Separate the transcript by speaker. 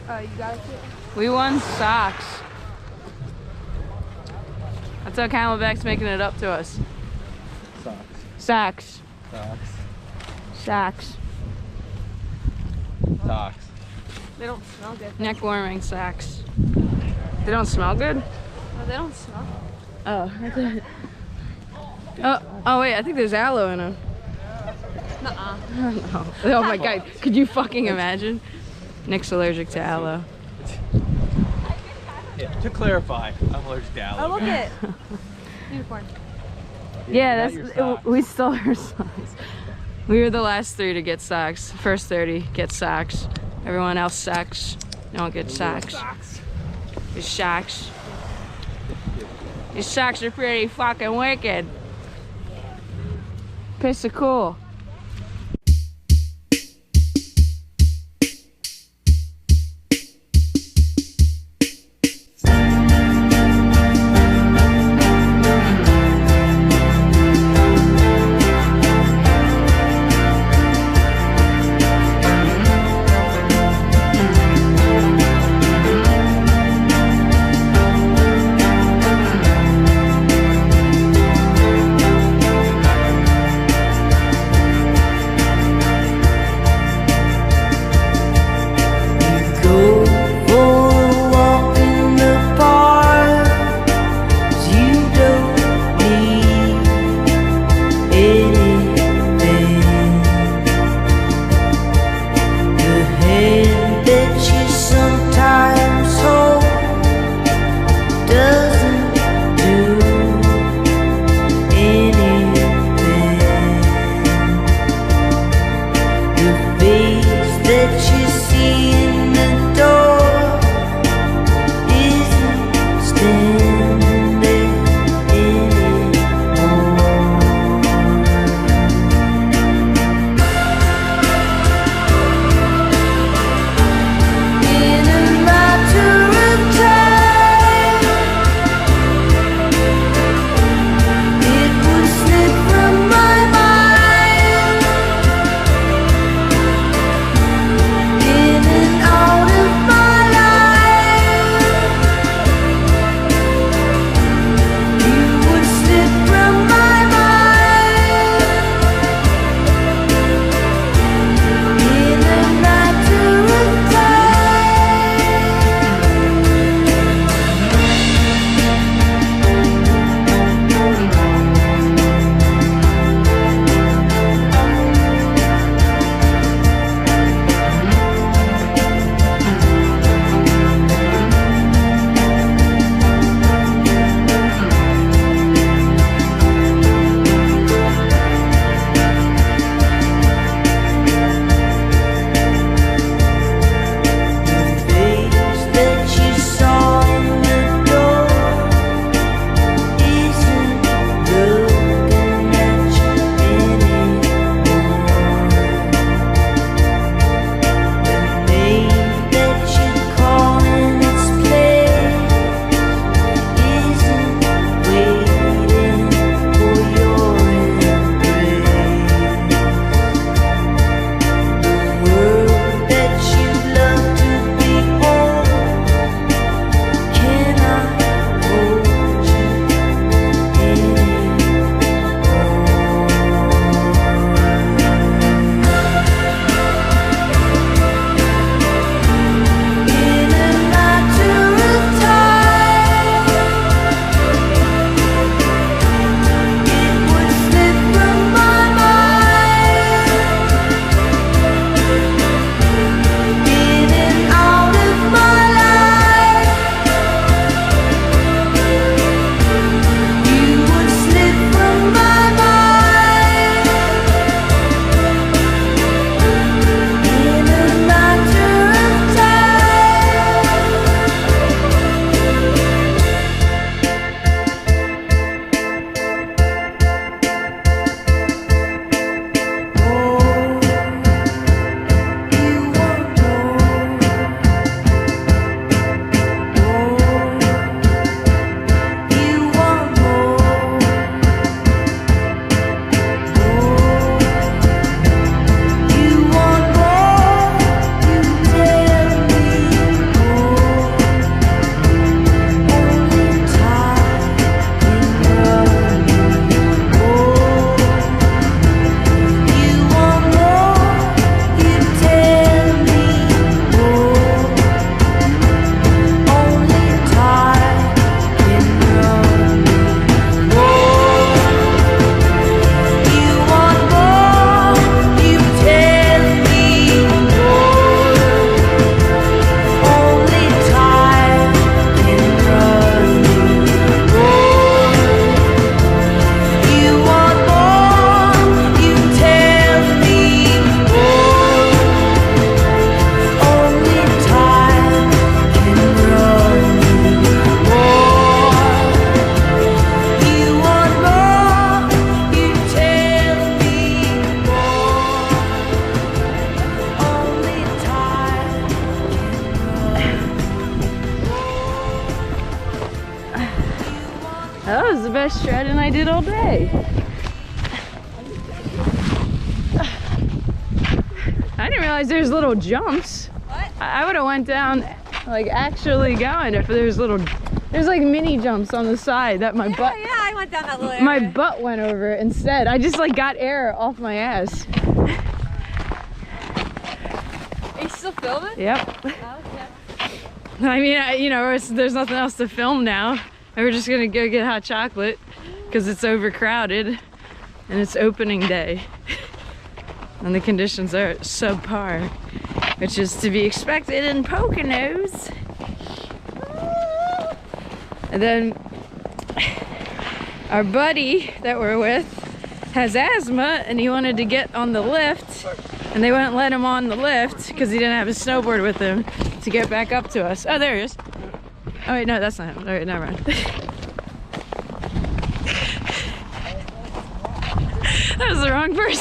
Speaker 1: You got it?
Speaker 2: We won socks. That's how Camelback's making it up to us.
Speaker 3: Socks.
Speaker 2: Socks.
Speaker 3: Socks.
Speaker 2: Socks.
Speaker 3: Socks.
Speaker 1: They don't smell good.
Speaker 2: Neck warming socks. They don't smell good?
Speaker 1: No, they don't smell.
Speaker 2: Oh. Oh wait, I think there's aloe in them.
Speaker 1: Nuh-uh.
Speaker 2: No. Oh my god, could you fucking imagine? Nick's allergic to aloe.
Speaker 3: Yeah, to clarify, I'm allergic to aloe.
Speaker 1: Oh, look at unicorn.
Speaker 2: Yeah,
Speaker 3: not your
Speaker 2: that's
Speaker 3: socks.
Speaker 2: we stole her socks. We were the last 3 to get socks. First 30 get socks. Everyone else sucks. No one gets socks. Your socks. Your socks are pretty fucking wicked. Piss are cool. was the best shredding I did all day. I didn't realize there's little jumps.
Speaker 1: What?
Speaker 2: I would have went down, like actually going if there's like mini jumps on the side that my butt.
Speaker 1: Yeah, I went down that little area.
Speaker 2: My butt went over instead. I just like got air off my ass.
Speaker 1: Are you still filming?
Speaker 2: Yep.
Speaker 1: Oh, okay.
Speaker 2: I mean, you know, there's nothing else to film now. And we're just gonna go get hot chocolate because it's overcrowded and it's opening day. And the conditions are subpar, which is to be expected in Poconos. And then our buddy that we're with has asthma and he wanted to get on the lift and they wouldn't let him on the lift because he didn't have his snowboard with him to get back up to us. Oh, there he is. Oh wait, no, that's not him. All right, never mind. That was the wrong person.